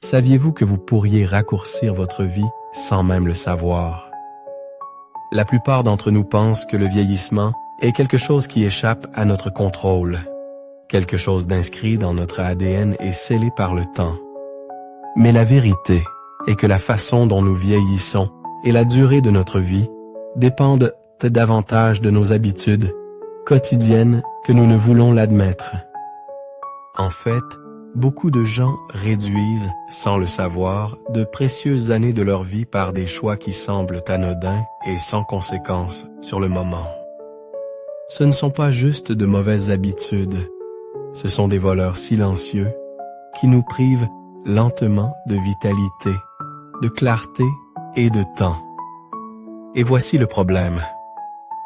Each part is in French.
Saviez-vous que vous pourriez raccourcir votre vie sans même le savoir? La plupart d'entre nous pensent que le vieillissement est quelque chose qui échappe à notre contrôle, quelque chose d'inscrit dans notre ADN et scellé par le temps. Mais la vérité est que la façon dont nous vieillissons et la durée de notre vie dépendent davantage de nos habitudes quotidiennes que nous ne voulons l'admettre. En fait, beaucoup de gens réduisent, sans le savoir, de précieuses années de leur vie par des choix qui semblent anodins et sans conséquences sur le moment. Ce ne sont pas juste de mauvaises habitudes, ce sont des voleurs silencieux qui nous privent lentement de vitalité, de clarté et de temps. Et voici le problème.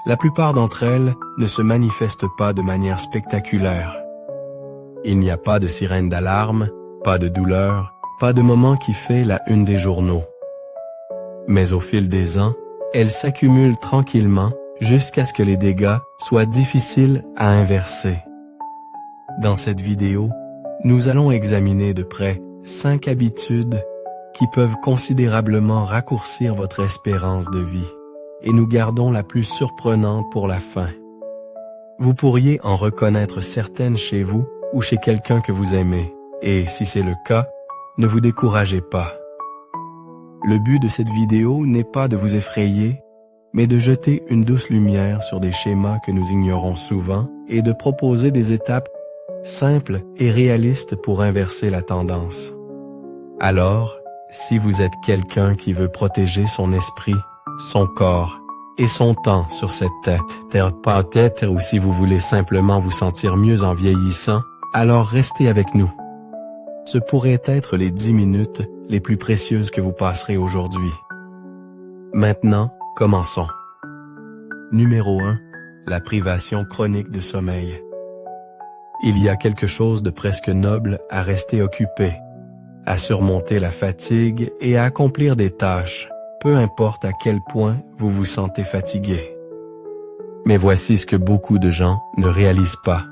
La plupart d'entre elles ne se manifestent pas de manière spectaculaire. Il n'y a pas de sirène d'alarme, pas de douleur, pas de moment qui fait la une des journaux. Mais au fil des ans, elles s'accumulent tranquillement jusqu'à ce que les dégâts soient difficiles à inverser. Dans cette vidéo, nous allons examiner de près 5 habitudes qui peuvent considérablement raccourcir votre espérance de vie, et nous gardons la plus surprenante pour la fin. Vous pourriez en reconnaître certaines chez vous ou chez quelqu'un que vous aimez, et si c'est le cas, ne vous découragez pas. Le but de cette vidéo n'est pas de vous effrayer, mais de jeter une douce lumière sur des schémas que nous ignorons souvent et de proposer des étapes simples et réalistes pour inverser la tendance. Alors, si vous êtes quelqu'un qui veut protéger son esprit, son corps et son temps sur cette terre peut-être, ou si vous voulez simplement vous sentir mieux en vieillissant, alors restez avec nous. Ce pourrait être les 10 minutes les plus précieuses que vous passerez aujourd'hui. Maintenant, commençons. Numéro 1. La privation chronique de sommeil. Il y a quelque chose de presque noble à rester occupé, à surmonter la fatigue et à accomplir des tâches, peu importe à quel point vous vous sentez fatigué. Mais voici ce que beaucoup de gens ne réalisent pas.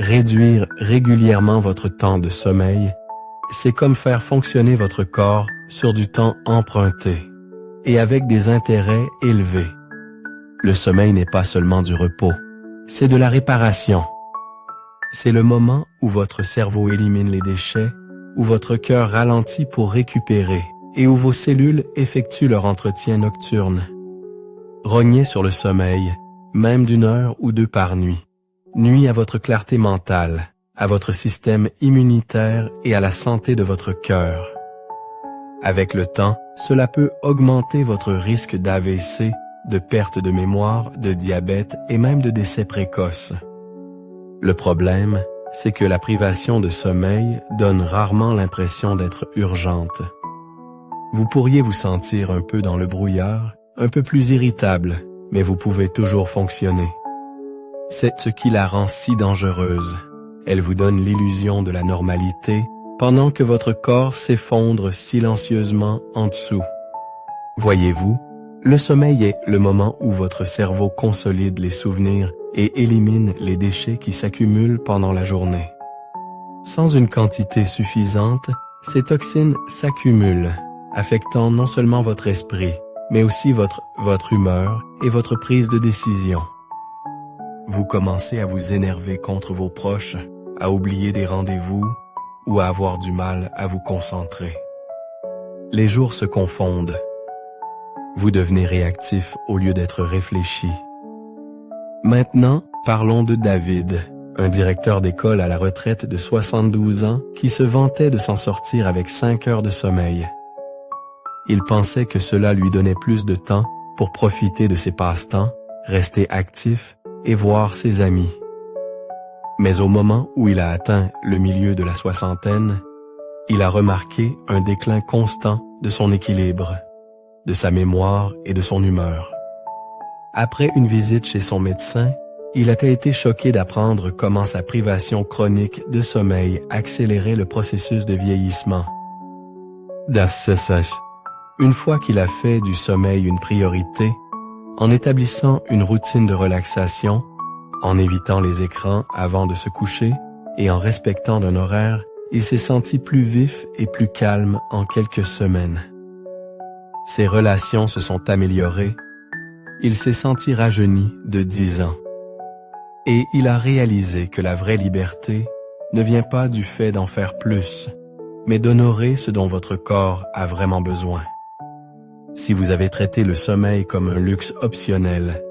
Réduire régulièrement votre temps de sommeil, c'est comme faire fonctionner votre corps sur du temps emprunté et avec des intérêts élevés. Le sommeil n'est pas seulement du repos, c'est de la réparation. C'est le moment où votre cerveau élimine les déchets, où votre cœur ralentit pour récupérer et où vos cellules effectuent leur entretien nocturne. Rognez sur le sommeil, même d'1 heure ou 2 par nuit, nuit à votre clarté mentale, à votre système immunitaire et à la santé de votre cœur. Avec le temps, cela peut augmenter votre risque d'AVC, de perte de mémoire, de diabète et même de décès précoce. Le problème, c'est que la privation de sommeil donne rarement l'impression d'être urgente. Vous pourriez vous sentir un peu dans le brouillard, un peu plus irritable, mais vous pouvez toujours fonctionner. C'est ce qui la rend si dangereuse. Elle vous donne l'illusion de la normalité, pendant que votre corps s'effondre silencieusement en dessous. Voyez-vous, le sommeil est le moment où votre cerveau consolide les souvenirs et élimine les déchets qui s'accumulent pendant la journée. Sans une quantité suffisante, ces toxines s'accumulent, affectant non seulement votre esprit, mais aussi votre humeur et votre prise de décision. Vous commencez à vous énerver contre vos proches, à oublier des rendez-vous ou à avoir du mal à vous concentrer. Les jours se confondent. Vous devenez réactif au lieu d'être réfléchi. Maintenant, parlons de David, un directeur d'école à la retraite de 72 ans qui se vantait de s'en sortir avec 5 heures de sommeil. Il pensait que cela lui donnait plus de temps pour profiter de ses passe-temps, rester actif et voir ses amis. Mais au moment où il a atteint le milieu de la soixantaine, il a remarqué un déclin constant de son équilibre, de sa mémoire et de son humeur. Après une visite chez son médecin, il a été choqué d'apprendre comment sa privation chronique de sommeil accélérait le processus de vieillissement. Une fois qu'il a fait du sommeil une priorité, en établissant une routine de relaxation, en évitant les écrans avant de se coucher et en respectant un horaire il s'est senti plus vif et plus calme en quelques semaines. Ses relations se sont améliorées, il s'est senti rajeuni de 10 ans. Et il a réalisé que la vraie liberté ne vient pas du fait d'en faire plus, mais d'honorer ce dont votre corps a vraiment besoin. Si vous avez traité le sommeil comme un luxe optionnel,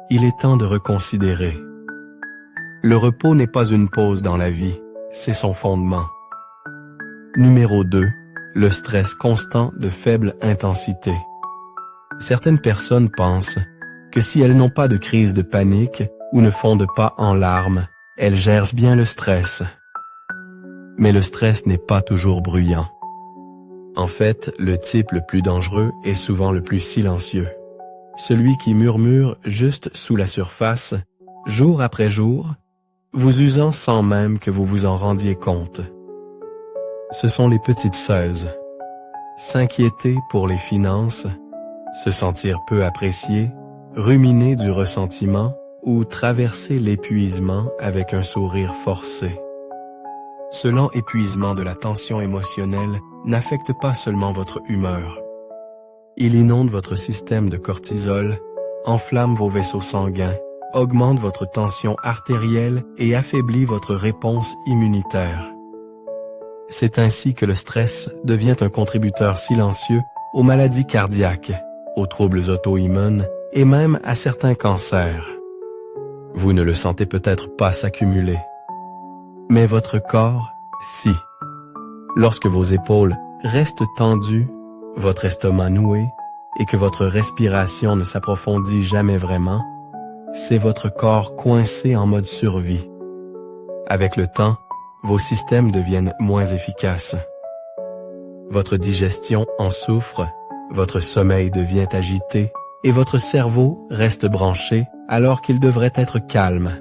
il est temps de reconsidérer. Le repos n'est pas une pause dans la vie, c'est son fondement. Numéro 2. Le stress constant de faible intensité. Certaines personnes pensent que si elles n'ont pas de crise de panique ou ne fondent pas en larmes, elles gèrent bien le stress. Mais le stress n'est pas toujours bruyant. En fait, le type le plus dangereux est souvent le plus silencieux. Celui qui murmure juste sous la surface, jour après jour, vous usant sans même que vous vous en rendiez compte. Ce sont les petites choses. S'inquiéter pour les finances, se sentir peu apprécié, ruminer du ressentiment ou traverser l'épuisement avec un sourire forcé. Ce lent épuisement de la tension émotionnelle n'affecte pas seulement votre humeur. Il inonde votre système de cortisol, enflamme vos vaisseaux sanguins, augmente votre tension artérielle et affaiblit votre réponse immunitaire. C'est ainsi que le stress devient un contributeur silencieux aux maladies cardiaques, aux troubles auto-immunes et même à certains cancers. Vous ne le sentez peut-être pas s'accumuler. Mais votre corps, si. Lorsque vos épaules restent tendues, votre estomac noué et que votre respiration ne s'approfondit jamais vraiment, c'est votre corps coincé en mode survie. Avec le temps, vos systèmes deviennent moins efficaces. Votre digestion en souffre, votre sommeil devient agité et votre cerveau reste branché alors qu'il devrait être calme.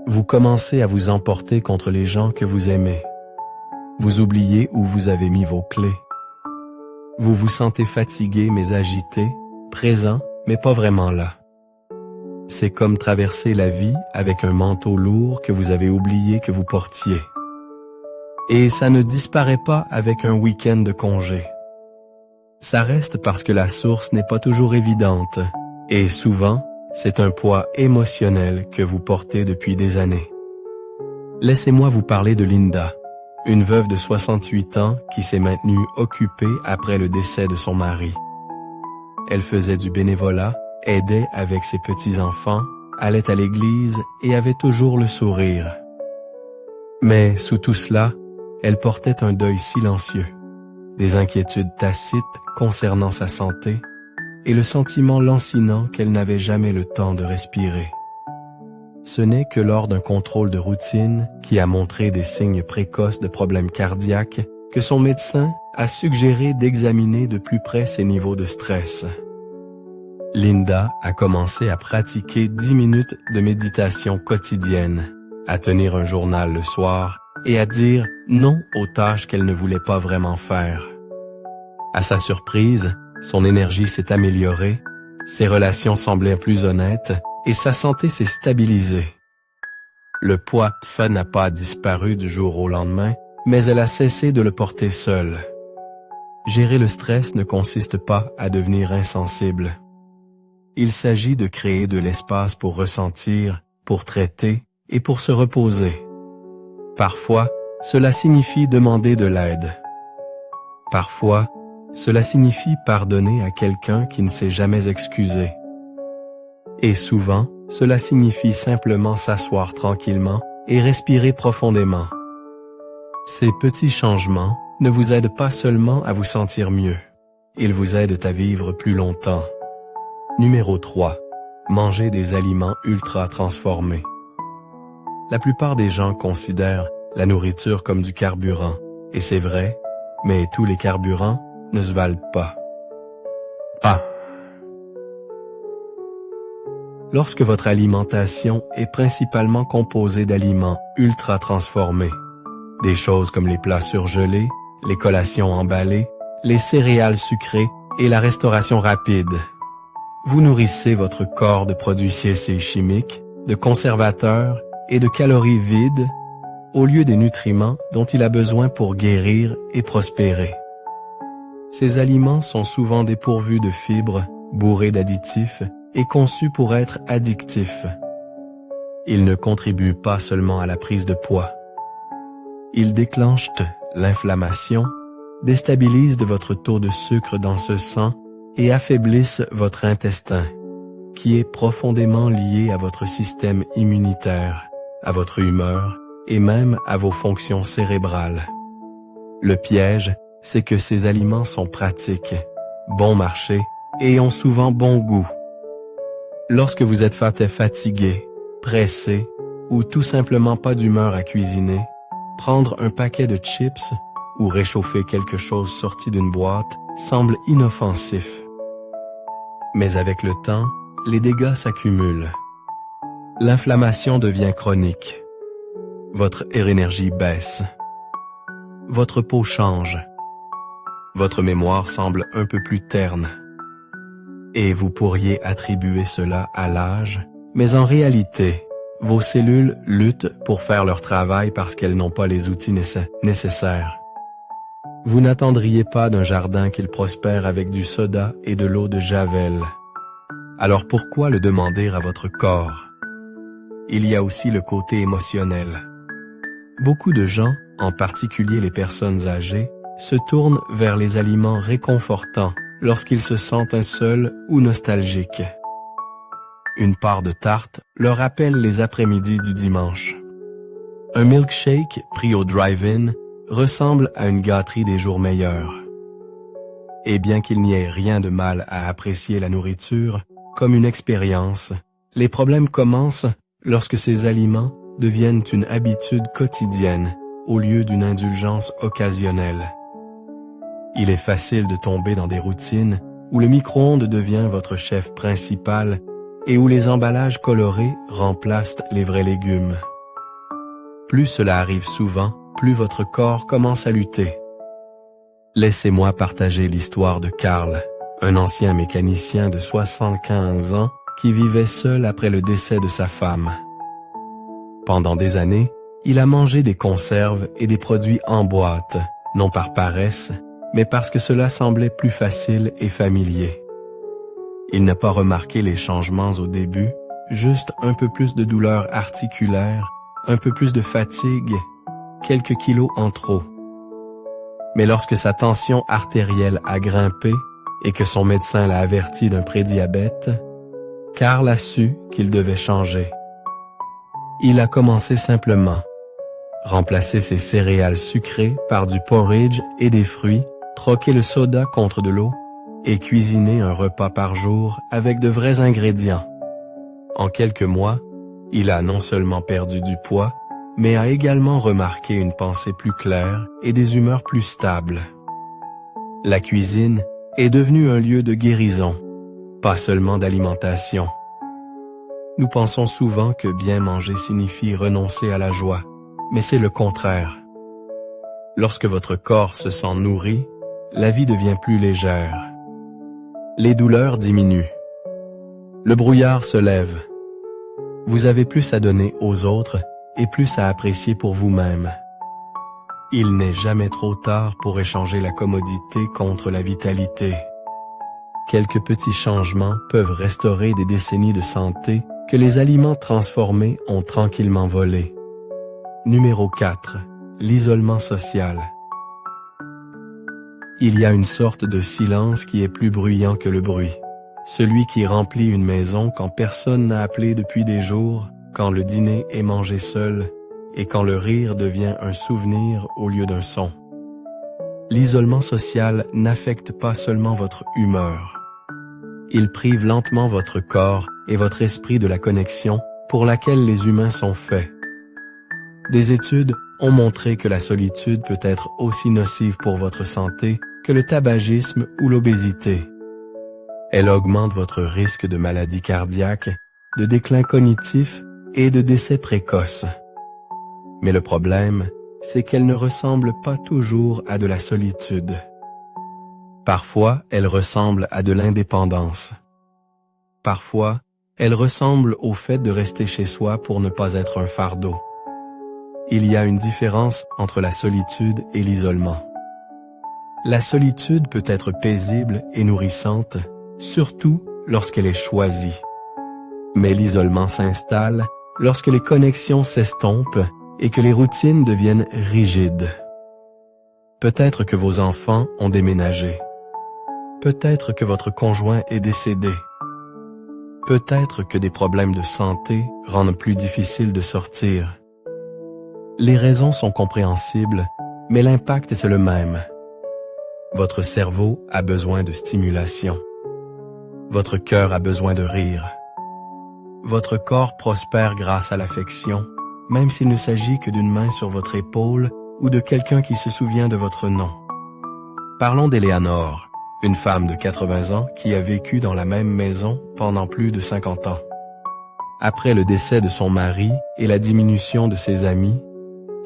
Vous commencez à vous emporter contre les gens que vous aimez. Vous oubliez où vous avez mis vos clés. Vous vous sentez fatigué mais agité, présent mais pas vraiment là. C'est comme traverser la vie avec un manteau lourd que vous avez oublié que vous portiez. Et ça ne disparaît pas avec un week-end de congé. Ça reste parce que la source n'est pas toujours évidente, et souvent, c'est un poids émotionnel que vous portez depuis des années. Laissez-moi vous parler de Linda, une veuve de 68 ans qui s'est maintenue occupée après le décès de son mari. Elle faisait du bénévolat, aidait avec ses petits-enfants, allait à l'église et avait toujours le sourire. Mais sous tout cela, elle portait un deuil silencieux, des inquiétudes tacites concernant sa santé et le sentiment lancinant qu'elle n'avait jamais le temps de respirer. Ce n'est que lors d'un contrôle de routine qui a montré des signes précoces de problèmes cardiaques que son médecin a suggéré d'examiner de plus près ses niveaux de stress. Linda a commencé à pratiquer 10 minutes de méditation quotidienne, à tenir un journal le soir et à dire non aux tâches qu'elle ne voulait pas vraiment faire. À sa surprise, son énergie s'est améliorée, ses relations semblaient plus honnêtes et sa santé s'est stabilisée. Le poids n'a pas disparu du jour au lendemain, mais elle a cessé de le porter seule. Gérer le stress ne consiste pas à devenir insensible. Il s'agit de créer de l'espace pour ressentir, pour traiter et pour se reposer. Parfois, cela signifie demander de l'aide. Parfois, cela signifie pardonner à quelqu'un qui ne s'est jamais excusé. Et souvent, cela signifie simplement s'asseoir tranquillement et respirer profondément. Ces petits changements ne vous aident pas seulement à vous sentir mieux, ils vous aident à vivre plus longtemps. Numéro 3. Manger des aliments ultra transformés. La plupart des gens considèrent la nourriture comme du carburant, et c'est vrai, mais tous les carburants ne se valent pas. Lorsque votre alimentation est principalement composée d'aliments ultra transformés, des choses comme les plats surgelés, les collations emballées, les céréales sucrées et la restauration rapide, vous nourrissez votre corps de produits chimiques, de conservateurs et de calories vides au lieu des nutriments dont il a besoin pour guérir et prospérer. Ces aliments sont souvent dépourvus de fibres, bourrés d'additifs et conçus pour être addictifs. Ils ne contribuent pas seulement à la prise de poids. Ils déclenchent l'inflammation, déstabilisent votre taux de sucre dans ce sang et affaiblissent votre intestin, qui est profondément lié à votre système immunitaire, à votre humeur et même à vos fonctions cérébrales. Le piège, c'est que ces aliments sont pratiques, bon marché et ont souvent bon goût. Lorsque vous êtes fatigué, pressé ou tout simplement pas d'humeur à cuisiner, prendre un paquet de chips ou réchauffer quelque chose sorti d'une boîte semble inoffensif. Mais avec le temps, les dégâts s'accumulent. L'inflammation devient chronique. Votre énergie baisse. Votre peau change. Votre mémoire semble un peu plus terne. Et vous pourriez attribuer cela à l'âge, mais en réalité, vos cellules luttent pour faire leur travail parce qu'elles n'ont pas les outils nécessaires. Vous n'attendriez pas d'un jardin qu'il prospère avec du soda et de l'eau de Javel. Alors pourquoi le demander à votre corps? Il y a aussi le côté émotionnel. Beaucoup de gens, en particulier les personnes âgées, se tournent vers les aliments réconfortants lorsqu'ils se sentent seuls ou nostalgiques. Une part de tarte leur rappelle les après-midi du dimanche. Un milkshake pris au drive-in ressemble à une gâterie des jours meilleurs. Et bien qu'il n'y ait rien de mal à apprécier la nourriture comme une expérience, les problèmes commencent lorsque ces aliments deviennent une habitude quotidienne au lieu d'une indulgence occasionnelle. Il est facile de tomber dans des routines où le micro-ondes devient votre chef principal et où les emballages colorés remplacent les vrais légumes. Plus cela arrive souvent, plus votre corps commence à lutter. Laissez-moi partager l'histoire de Karl, un ancien mécanicien de 75 ans qui vivait seul après le décès de sa femme. Pendant des années, il a mangé des conserves et des produits en boîte, non par paresse, mais parce que cela semblait plus facile et familier. Il n'a pas remarqué les changements au début, juste un peu plus de douleur articulaire, un peu plus de fatigue, quelques kilos en trop. Mais lorsque sa tension artérielle a grimpé et que son médecin l'a averti d'un prédiabète, Karl a su qu'il devait changer. Il a commencé simplement. Remplacer ses céréales sucrées par du porridge et des fruits, troquer le soda contre de l'eau et cuisiner un repas par jour avec de vrais ingrédients. En quelques mois, il a non seulement perdu du poids, mais a également remarqué une pensée plus claire et des humeurs plus stables. La cuisine est devenue un lieu de guérison, pas seulement d'alimentation. Nous pensons souvent que bien manger signifie renoncer à la joie, mais c'est le contraire. Lorsque votre corps se sent nourri, la vie devient plus légère. Les douleurs diminuent. Le brouillard se lève. Vous avez plus à donner aux autres et plus à apprécier pour vous-même. Il n'est jamais trop tard pour échanger la commodité contre la vitalité. Quelques petits changements peuvent restaurer des décennies de santé que les aliments transformés ont tranquillement volés. Numéro 4. L'isolement social. Il y a une sorte de silence qui est plus bruyant que le bruit. Celui qui remplit une maison quand personne n'a appelé depuis des jours, quand le dîner est mangé seul et quand le rire devient un souvenir au lieu d'un son. L'isolement social n'affecte pas seulement votre humeur. Il prive lentement votre corps et votre esprit de la connexion pour laquelle les humains sont faits. Des études ont montré que la solitude peut être aussi nocive pour votre santé que le tabagisme ou l'obésité. Elle augmente votre risque de maladie cardiaque, de déclin cognitif et de décès précoce. Mais le problème, c'est qu'elle ne ressemble pas toujours à de la solitude. Parfois, elle ressemble à de l'indépendance. Parfois, elle ressemble au fait de rester chez soi pour ne pas être un fardeau. il y a une différence entre la solitude et l'isolement. La solitude peut être paisible et nourrissante, surtout lorsqu'elle est choisie. Mais l'isolement s'installe lorsque les connexions s'estompent et que les routines deviennent rigides. Peut-être que vos enfants ont déménagé. Peut-être que votre conjoint est décédé. Peut-être que des problèmes de santé rendent plus difficile de sortir. Les raisons sont compréhensibles, mais l'impact est le même. Votre cerveau a besoin de stimulation. Votre cœur a besoin de rire. Votre corps prospère grâce à l'affection, même s'il ne s'agit que d'une main sur votre épaule ou de quelqu'un qui se souvient de votre nom. Parlons d'Éléanore, une femme de 80 ans qui a vécu dans la même maison pendant plus de 50 ans. Après le décès de son mari et la diminution de ses amis,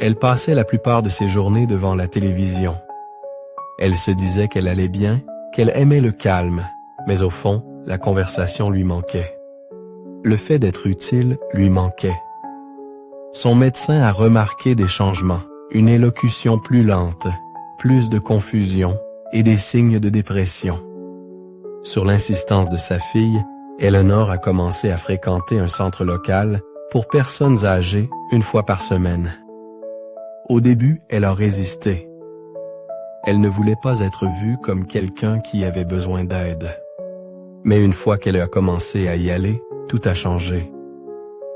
elle passait la plupart de ses journées devant la télévision. Elle se disait qu'elle allait bien, qu'elle aimait le calme, mais au fond, la conversation lui manquait. Le fait d'être utile lui manquait. Son médecin a remarqué des changements, une élocution plus lente, plus de confusion et des signes de dépression. Sur l'insistance de sa fille, Eleanor a commencé à fréquenter un centre local pour personnes âgées une fois par semaine. Au début, elle a résisté. Elle ne voulait pas être vue comme quelqu'un qui avait besoin d'aide. Mais une fois qu'elle a commencé à y aller, tout a changé.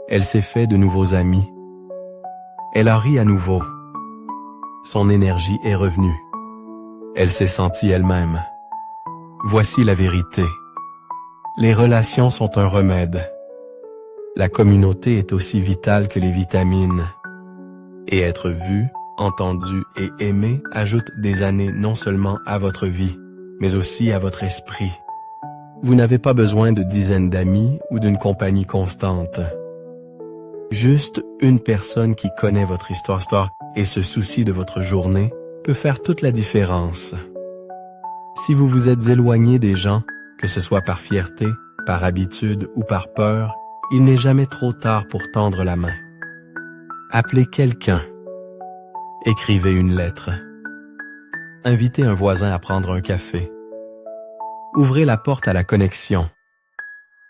Elle s'est fait de nouveaux amis. Elle a ri à nouveau. Son énergie est revenue. Elle s'est sentie elle-même. Voici la vérité. Les relations sont un remède. La communauté est aussi vitale que les vitamines. Et être vu, entendu et aimé ajoute des années non seulement à votre vie, mais aussi à votre esprit. Vous n'avez pas besoin de dizaines d'amis ou d'une compagnie constante. Juste une personne qui connaît votre histoire et se soucie de votre journée peut faire toute la différence. Si vous vous êtes éloigné des gens, que ce soit par fierté, par habitude ou par peur, il n'est jamais trop tard pour tendre la main. Appelez quelqu'un. Écrivez une lettre. Invitez un voisin à prendre un café. Ouvrez la porte à la connexion.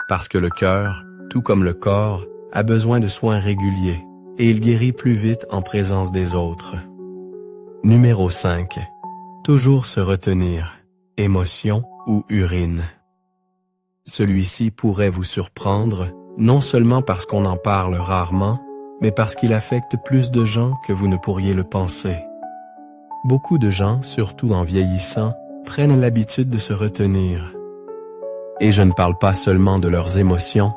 Parce que le cœur, tout comme le corps, a besoin de soins réguliers et il guérit plus vite en présence des autres. Numéro 5. Toujours se retenir. Émotion ou urine. Celui-ci pourrait vous surprendre, non seulement parce qu'on en parle rarement, mais parce qu'il affecte plus de gens que vous ne pourriez le penser. Beaucoup de gens, surtout en vieillissant, prennent l'habitude de se retenir. Et je ne parle pas seulement de leurs émotions.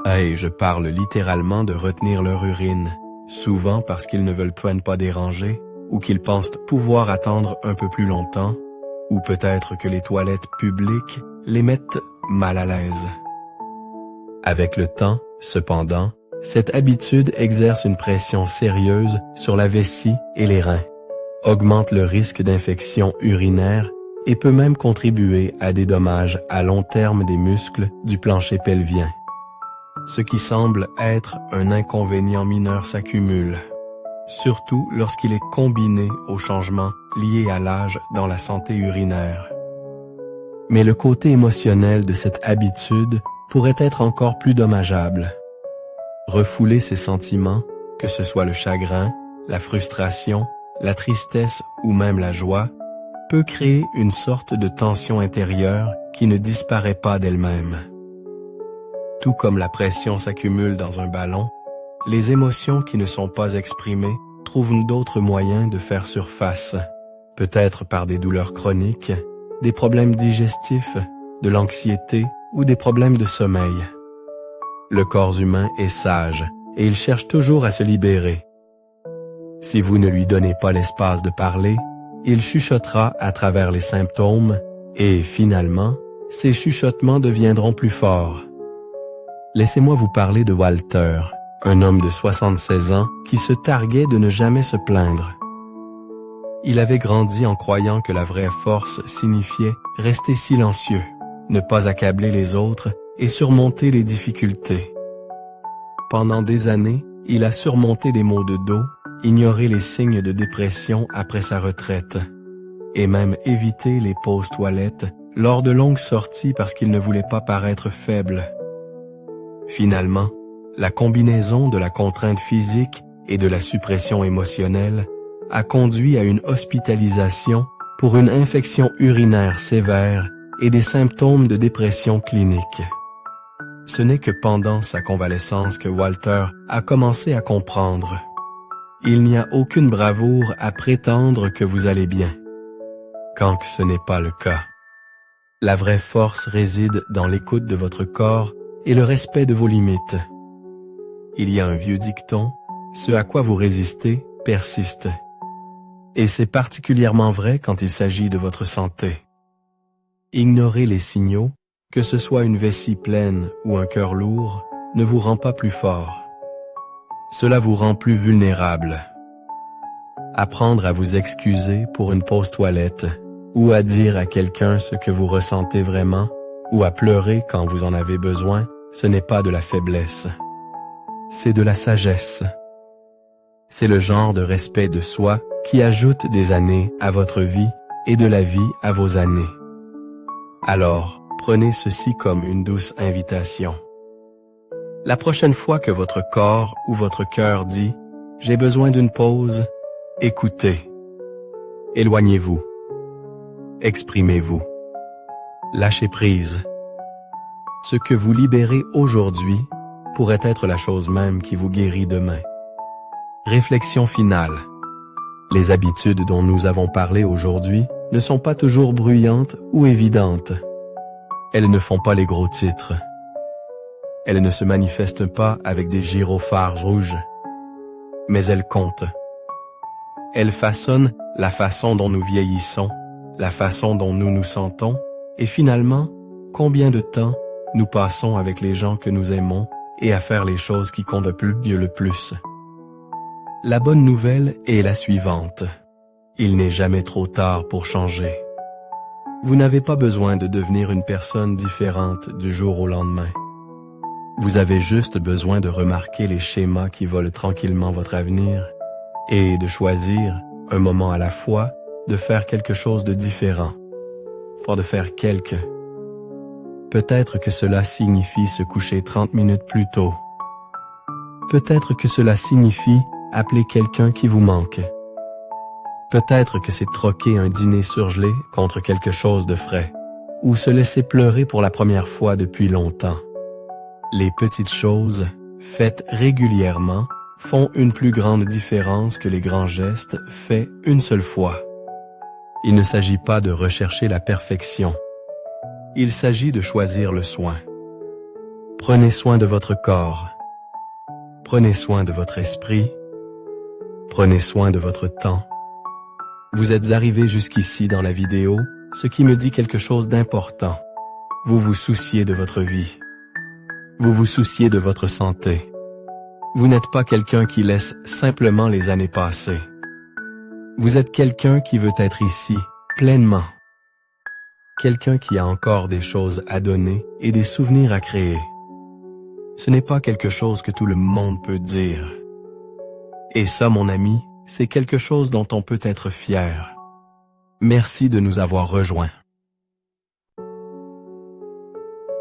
Je parle littéralement de retenir leur urine, souvent parce qu'ils ne veulent pas déranger, ou qu'ils pensent pouvoir attendre un peu plus longtemps, ou peut-être que les toilettes publiques les mettent mal à l'aise. Avec le temps, cependant, cette habitude exerce une pression sérieuse sur la vessie et les reins, augmente le risque d'infection urinaire et peut même contribuer à des dommages à long terme des muscles du plancher pelvien. Ce qui semble être un inconvénient mineur s'accumule, surtout lorsqu'il est combiné aux changements liés à l'âge dans la santé urinaire. Mais le côté émotionnel de cette habitude pourrait être encore plus dommageable. Refouler ses sentiments, que ce soit le chagrin, la frustration, la tristesse ou même la joie, peut créer une sorte de tension intérieure qui ne disparaît pas d'elle-même. Tout comme la pression s'accumule dans un ballon, les émotions qui ne sont pas exprimées trouvent d'autres moyens de faire surface, peut-être par des douleurs chroniques, des problèmes digestifs, de l'anxiété ou des problèmes de sommeil. Le corps humain est sage et il cherche toujours à se libérer. Si vous ne lui donnez pas l'espace de parler, il chuchotera à travers les symptômes et, finalement, ces chuchotements deviendront plus forts. Laissez-moi vous parler de Walter, un homme de 76 ans qui se targuait de ne jamais se plaindre. Il avait grandi en croyant que la vraie force signifiait rester silencieux, ne pas accabler les autres et surmonter les difficultés. Pendant des années, Il a surmonté des maux de dos, ignoré les signes de dépression après sa retraite, et même évité les pauses toilettes lors de longues sorties parce qu'il ne voulait pas paraître faible. Finalement, la combinaison de la contrainte physique et de la suppression émotionnelle a conduit à une hospitalisation pour une infection urinaire sévère et des symptômes de dépression clinique. Ce n'est que pendant sa convalescence que Walter a commencé à comprendre. Il n'y a aucune bravoure à prétendre que vous allez bien, quand ce n'est pas le cas. La vraie force réside dans l'écoute de votre corps et le respect de vos limites. Il y a un vieux dicton, ce à quoi vous résistez persiste. Et c'est particulièrement vrai quand il s'agit de votre santé. Ignorer les signaux, que ce soit une vessie pleine ou un cœur lourd, ne vous rend pas plus fort. Cela vous rend plus vulnérable. Apprendre à vous excuser pour une pause toilette, ou à dire à quelqu'un ce que vous ressentez vraiment, ou à pleurer quand vous en avez besoin, ce n'est pas de la faiblesse. C'est de la sagesse. C'est le genre de respect de soi qui ajoute des années à votre vie et de la vie à vos années. Alors, prenez ceci comme une douce invitation. La prochaine fois que votre corps ou votre cœur dit « J'ai besoin d'une pause », écoutez. Éloignez-vous. Exprimez-vous. Lâchez prise. Ce que vous libérez aujourd'hui pourrait être la chose même qui vous guérit demain. Réflexion finale. Les habitudes dont nous avons parlé aujourd'hui ne sont pas toujours bruyantes ou évidentes. Elles ne font pas les gros titres. Elles ne se manifestent pas avec des gyrophares rouges. Mais elles comptent. Elles façonnent la façon dont nous vieillissons, la façon dont nous nous sentons, et finalement, combien de temps nous passons avec les gens que nous aimons et à faire les choses qui comptent le plus. La bonne nouvelle est la suivante. Il n'est jamais trop tard pour changer. Vous n'avez pas besoin de devenir une personne différente du jour au lendemain. Vous avez juste besoin de remarquer les schémas qui volent tranquillement votre avenir et de choisir, un moment à la fois, de faire quelque chose de différent. Peut-être que cela signifie se coucher 30 minutes plus tôt. Peut-être que cela signifie appeler quelqu'un qui vous manque. Peut-être que c'est troquer un dîner surgelé contre quelque chose de frais, ou se laisser pleurer pour la première fois depuis longtemps. Les petites choses, faites régulièrement, font une plus grande différence que les grands gestes faits une seule fois. Il ne s'agit pas de rechercher la perfection. Il s'agit de choisir le soin. Prenez soin de votre corps. Prenez soin de votre esprit. Prenez soin de votre temps. Vous êtes arrivé jusqu'ici dans la vidéo, ce qui me dit quelque chose d'important. Vous vous souciez de votre vie. Vous vous souciez de votre santé. Vous n'êtes pas quelqu'un qui laisse simplement les années passer. Vous êtes quelqu'un qui veut être ici, pleinement. Quelqu'un qui a encore des choses à donner et des souvenirs à créer. Ce n'est pas quelque chose que tout le monde peut dire. Et ça, mon ami, c'est quelque chose dont on peut être fier. Merci de nous avoir rejoints.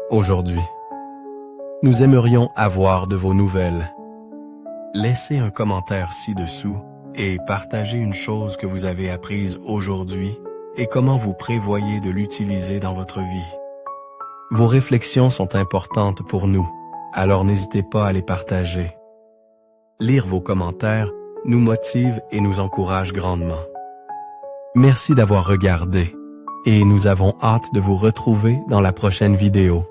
Aujourd'hui, nous aimerions avoir de vos nouvelles. Laissez un commentaire ci-dessous et partagez une chose que vous avez apprise aujourd'hui et comment vous prévoyez de l'utiliser dans votre vie. Vos réflexions sont importantes pour nous, alors n'hésitez pas à les partager. Lire vos commentaires nous motive et nous encourage grandement. Merci d'avoir regardé et nous avons hâte de vous retrouver dans la prochaine vidéo.